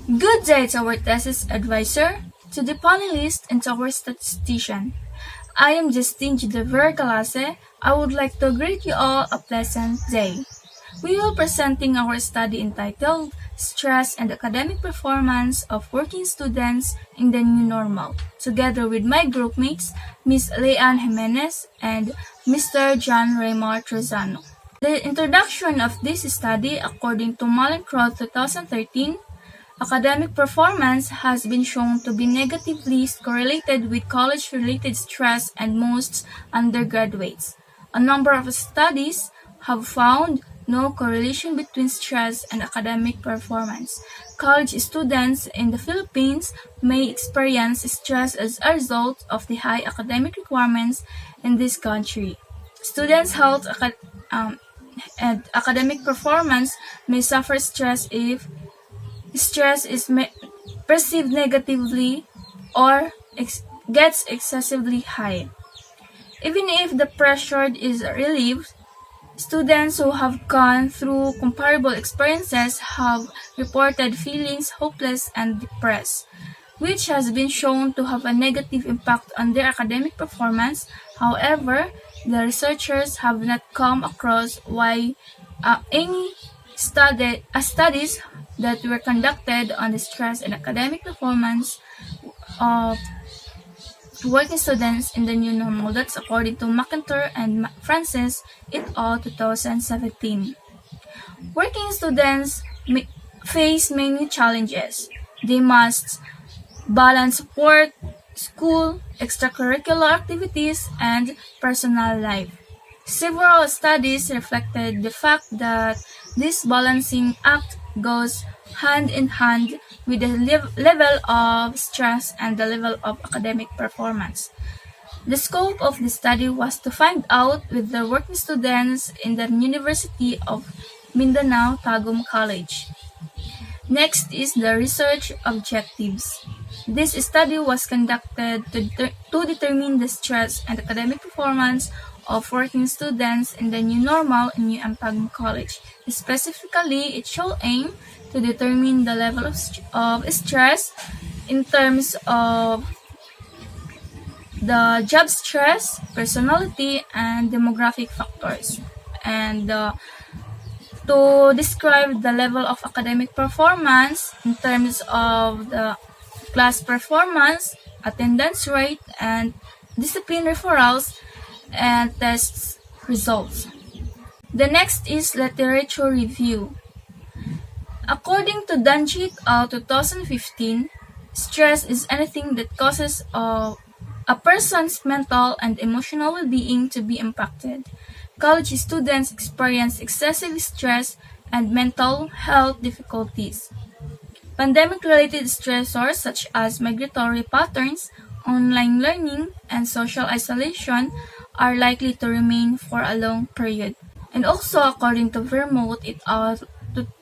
Good day to our thesis advisor, to the panelists, and to our statistician. I am Justine Gidever Calase. I would like to greet you all a pleasant day. We will presenting our study entitled Stress and Academic Performance of Working Students in the New Normal, together with my groupmates, Ms. Leanne Jimenez and Mr. John Raymar Trezano. The introduction of this study, according to Mallinckrodt 2013, academic performance has been shown to be negatively correlated with college-related stress and most undergraduates. A number of studies have found no correlation between stress and academic performance. College students in the Philippines may experience stress as a result of the high academic requirements in this country. Students' health and academic performance may suffer stress if stress is perceived negatively or gets excessively high. Even if the pressure is relieved, students who have gone through comparable experiences have reported feelings hopeless and depressed, which has been shown to have a negative impact on their academic performance. However, the researchers have not come across why any studies that were conducted on the stress and academic performance of working students in the new normal. That's according to McIntyre and Francis et al. 2017. Working students face many challenges. They must balance work, school, extracurricular activities, and personal life. Several studies reflected the fact that this balancing act goes hand in hand with the level of stress and the level of academic performance. The scope of the study was to find out with the working students in the University of Mindanao Tagum College. Next is the research objectives. This study was conducted to determine the stress and academic performance of working students in the new normal in UM Tagum College. Specifically, it shall aim to determine the level of stress in terms of the job stress, personality, and demographic factors, and to describe the level of academic performance in terms of the class performance, attendance rate, and discipline referrals and test results. The next is literature review. According to Danjit et al. 2015, stress is anything that causes a person's mental and emotional well-being to be impacted. College students experience excessive stress and mental health difficulties. Pandemic-related stressors such as migratory patterns, online learning, and social isolation are likely to remain for a long period. And also, according to Vermouth et al.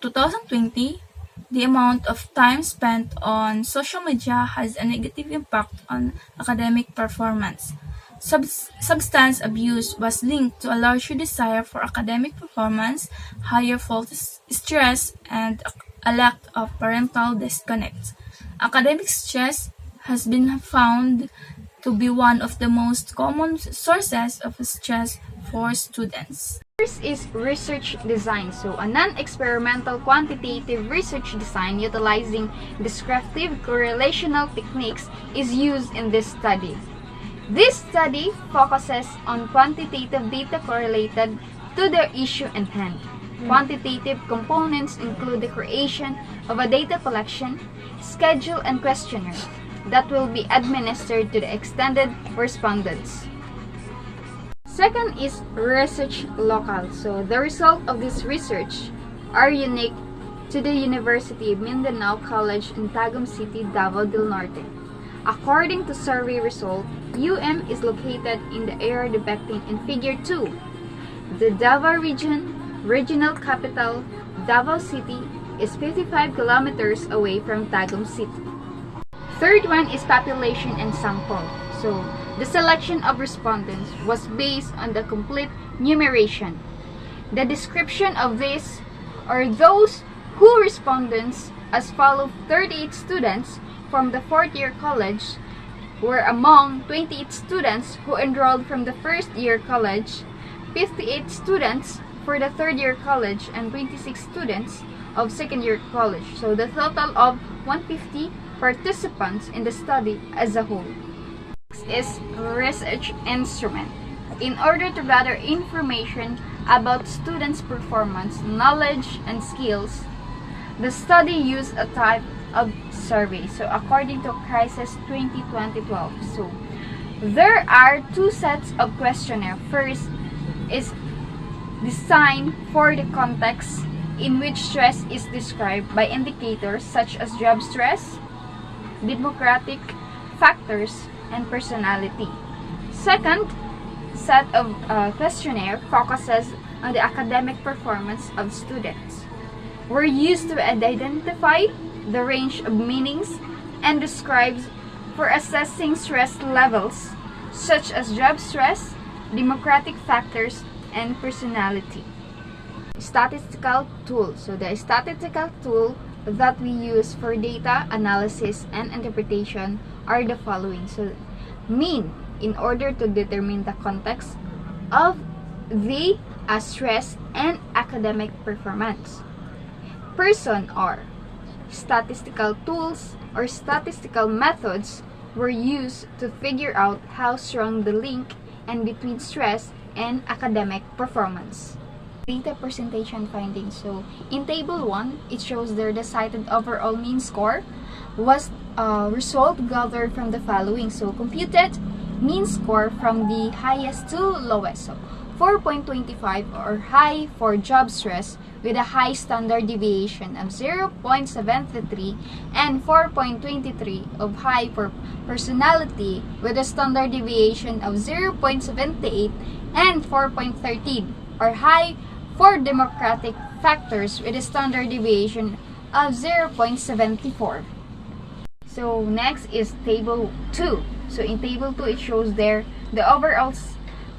2020, the amount of time spent on social media has a negative impact on academic performance. Substance abuse was linked to a larger desire for academic performance, higher fault stress, and a lack of parental disconnect. Academic stress has been found to be one of the most common sources of stress for students. First is research design, so a non-experimental quantitative research design utilizing descriptive correlational techniques is used in this study. This study focuses on quantitative data correlated to the issue in hand. Quantitative components include the creation of a data collection, schedule, and questionnaire that will be administered to the extended respondents. Second is research local. So the results of this research are unique to the University of Mindanao College in Tagum City, Davao del Norte. According to survey result, UM is located in the area depicted in Figure 2. The Davao regional capital, Davao City, is 55 kilometers away from Tagum City. Third one is population and sample. So, the selection of respondents was based on the complete numeration. The description of this are those who respondents as follow: 38 students from the fourth-year college were among 28 students who enrolled from the first-year college, 58 students for the third-year college, and 26 students of second-year college. So the total of 150 participants in the study as a whole. Next is research instrument. In order to gather information about students' performance, knowledge, and skills, the study used a type of survey. So according to Crisis 2012, so there are two sets of questionnaire. First is designed for the context in which stress is described by indicators such as job stress, demographic factors, and personality. Second set of questionnaire focuses on the academic performance of students. Were used to identify the range of meanings and describes for assessing stress levels such as job stress, demographic factors, and personality. Statistical tool. So the statistical tool that we use for data analysis and interpretation are the following. So mean, in order to determine the context of the stress and academic performance. Person or statistical tools or statistical methods were used to figure out how strong the link and between stress and academic performance. Data presentation findings. So in table 1, it shows there the cited overall mean score was a result gathered from the following. So computed mean score from the highest to lowest. So 4.25 or high for job stress with a high standard deviation of 0.73 and 4.23 of high for personality with a standard deviation of 0.78 and 4.13 or high for democratic factors with a standard deviation of 0.74. So next is table 2. So in table 2, it shows there the overall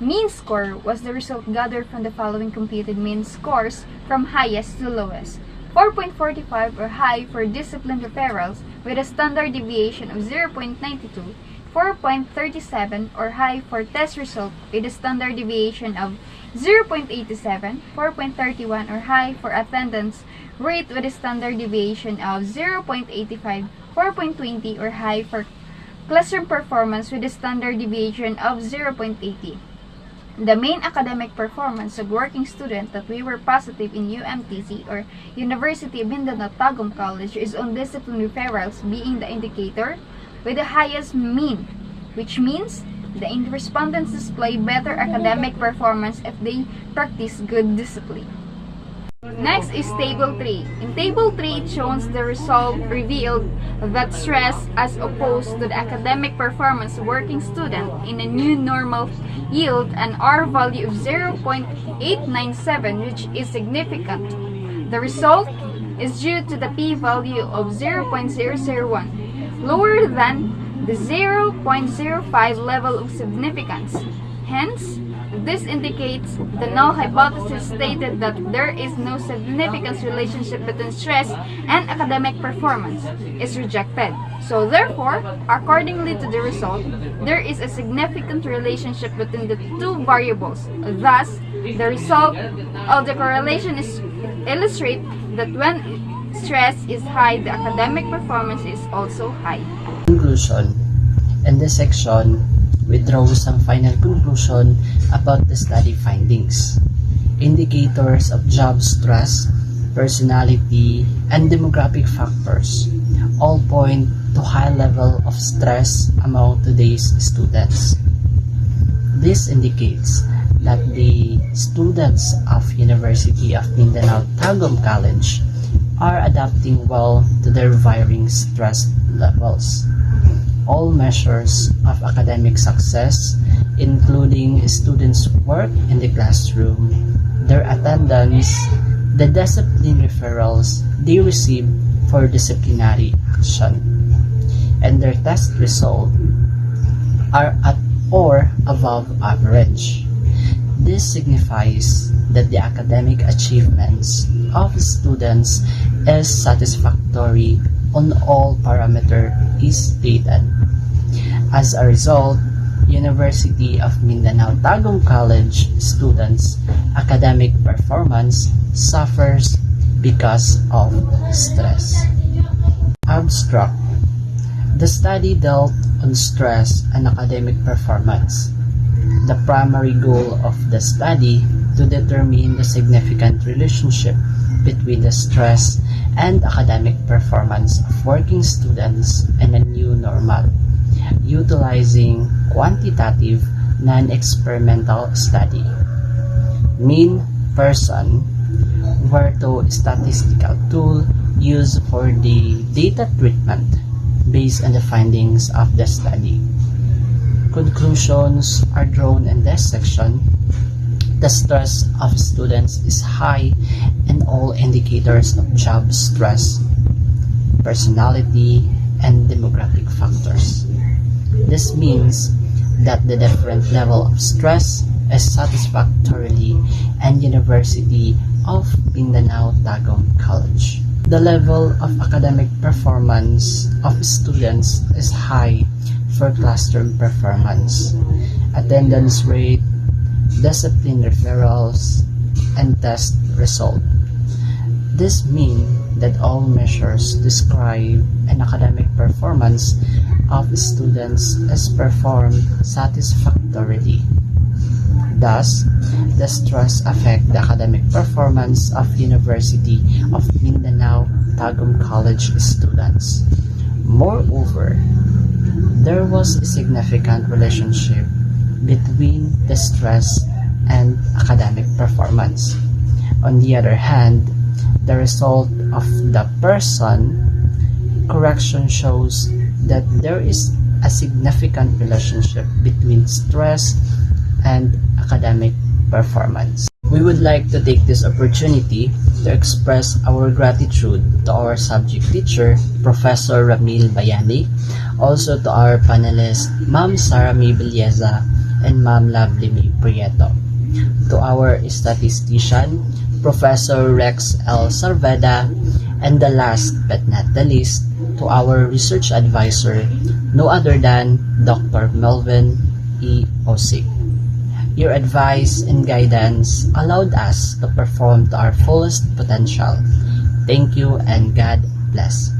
mean score was the result gathered from the following computed mean scores from highest to lowest. 4.45 or high for discipline referrals with a standard deviation of 0.92, 4.37 or high for test result with a standard deviation of 0.87, 4.31 or high for attendance rate with a standard deviation of 0.85, 4.20 or high for classroom performance with a standard deviation of 0.80. The main academic performance of working student that we were positive in UMTC or University of Mindanao Tagum College is on discipline referrals being the indicator with the highest mean, which means the respondents display better academic performance if they practice good discipline. Next is table 3. In table 3, it shows the result revealed that stress as opposed to the academic performance of working student in a new normal yield an R value of 0.897, which is significant. The result is due to the p-value of 0.001, lower than the 0.05 level of significance. Hence, this indicates the null hypothesis stated that there is no significant relationship between stress and academic performance is rejected. So therefore, accordingly to the result, there is a significant relationship between the two variables. Thus, the result of the correlation is illustrate that when stress is high, the academic performance is also high. Conclusion. In this section, we draw some final conclusion about the study findings. Indicators of job stress, personality, and demographic factors all point to high level of stress among today's students. This indicates that the students of University of Mindanao Tagum College are adapting well to their varying stress levels. All measures of academic success, including students' work in the classroom, their attendance, the discipline referrals they receive for disciplinary action, and their test result are at or above average. This signifies that the academic achievements of students is satisfactory on all parameters is stated. As a result, University of Mindanao Tagum College students' academic performance suffers because of stress. Abstract. The study dealt on stress and academic performance. The primary goal of the study to determine the significant relationship between the stress and academic performance of working students in a new normal, utilizing quantitative non-experimental study. Mean person were the statistical tool used for the data treatment based on the findings of the study. Conclusions are drawn in this section. The stress of students is high in all indicators of job stress, personality, and demographic factors. This means that the different level of stress is satisfactorily and University of Mindanao Tagum College. The level of academic performance of students is high for classroom performance, attendance rate, discipline referrals, and test result. This means that all measures describe an academic performance of students is performed satisfactorily. Thus, the stress affect the academic performance of University of Mindanao Tagum College students. Moreover, there was a significant relationship between the stress and academic performance. On the other hand, the result of the person correction shows that there is a significant relationship between stress and academic performance. We would like to take this opportunity to express our gratitude to our subject teacher, Professor Ramil Bayani, also to our panelists, Ma'am Sara May Belleza and Ma'am Lovely May Prieto, to our statistician, Professor Rex L. Sarveda, and the last but not the least, to our research advisor, no other than Dr. Melvin E. Osik. Your advice and guidance allowed us to perform to our fullest potential. Thank you and God bless.